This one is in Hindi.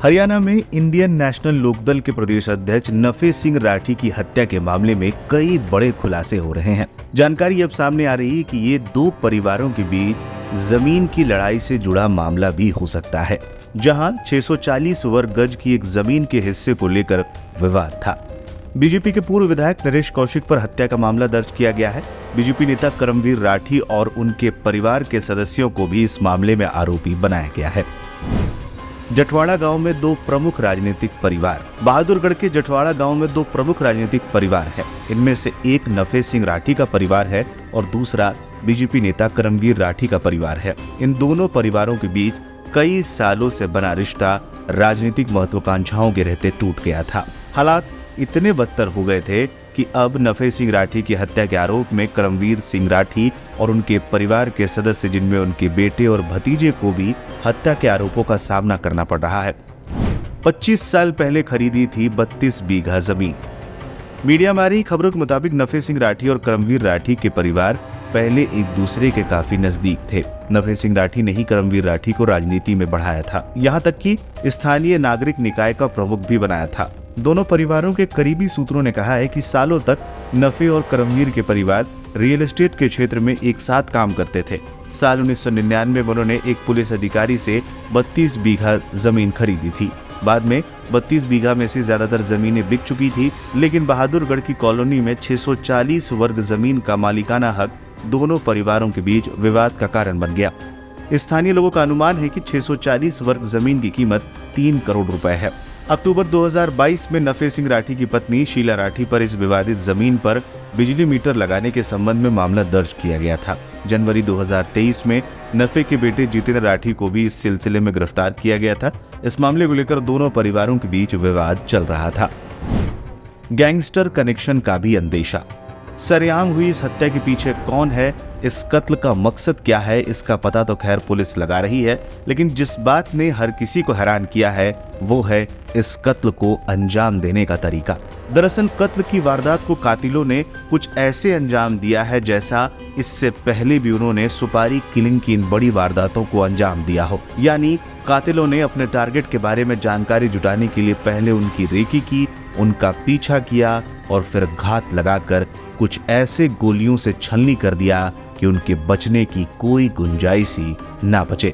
हरियाणा में इंडियन नेशनल लोकदल के प्रदेश अध्यक्ष नफे सिंह राठी की हत्या के मामले में कई बड़े खुलासे हो रहे हैं। जानकारी अब सामने आ रही है कि ये दो परिवारों के बीच जमीन की लड़ाई से जुड़ा मामला भी हो सकता है, जहां 640 वर्ग गज की एक जमीन के हिस्से को लेकर विवाद था। बीजेपी के पूर्व विधायक नरेश कौशिक पर हत्या का मामला दर्ज किया गया है। बीजेपी नेता करमवीर राठी और उनके परिवार के सदस्यों को भी इस मामले में आरोपी बनाया गया है। जटवाड़ा गांव में दो प्रमुख राजनीतिक परिवार। बहादुरगढ़ के जटवाड़ा गांव में दो प्रमुख राजनीतिक परिवार है। इनमें से एक नफे सिंह राठी का परिवार है और दूसरा बीजेपी नेता करमवीर राठी का परिवार है। इन दोनों परिवारों के बीच कई सालों से बना रिश्ता राजनीतिक महत्वाकांक्षाओं के रहते टूट गया था। हालात इतने बदतर हो गए थे कि अब नफे सिंह राठी की हत्या के आरोप में करमवीर सिंह राठी और उनके परिवार के सदस्य, जिनमें उनके बेटे और भतीजे को भी हत्या के आरोपों का सामना करना पड़ रहा है। 25 साल पहले खरीदी थी 32 बीघा जमीन। मीडिया में आ रही खबरों के मुताबिक नफे सिंह राठी और करमवीर राठी के परिवार पहले एक दूसरे के काफी नजदीक थे। नफे सिंह राठी ने ही करमवीर राठी को राजनीति में बढ़ाया था, यहाँ तक कि स्थानीय नागरिक निकाय का प्रमुख भी बनाया था। दोनों परिवारों के करीबी सूत्रों ने कहा है कि सालों तक नफे और करमवीर के परिवार रियल एस्टेट के क्षेत्र में एक साथ काम करते थे। साल 1999 में उन्होंने एक पुलिस अधिकारी से 32 बीघा जमीन खरीदी थी। बाद में 32 बीघा में से ज्यादातर जमीनें बिक चुकी थी, लेकिन बहादुरगढ़ की कॉलोनी में 640 वर्ग जमीन का मालिकाना हक दोनों परिवारों के बीच विवाद का कारण बन गया। स्थानीय लोगों का अनुमान है कि 640 वर्ग जमीन की कीमत 3 करोड़ रुपए है। अक्टूबर 2022 में नफे सिंह राठी की पत्नी शीला राठी पर इस विवादित जमीन पर बिजली मीटर लगाने के संबंध में मामला दर्ज किया गया था। जनवरी 2023 में नफे के बेटे जितेंद्र राठी को भी इस सिलसिले में गिरफ्तार किया गया था। इस मामले को लेकर दोनों परिवारों के बीच विवाद चल रहा था। गैंगस्टर कनेक्शन का भी अंदेशा। सरेआम हुई इस हत्या के पीछे कौन है, इस कत्ल का मकसद क्या है, इसका पता तो खैर पुलिस लगा रही है, लेकिन जिस बात ने हर किसी को हैरान किया है वो है इस कत्ल को अंजाम देने का तरीका। दरअसल कत्ल की वारदात को कातिलों ने कुछ ऐसे अंजाम दिया है जैसा इससे पहले भी उन्होंने सुपारी किलिंग की इन बड़ी वारदातों को अंजाम दिया हो। यानी कातिलों ने अपने टारगेट के बारे में जानकारी जुटाने के लिए पहले उनकी रेकी की, उनका पीछा किया और फिर घात लगाकर कुछ ऐसे गोलियों से छलनी कर दिया कि उनके बचने की कोई गुंजाइश ही ना बचे।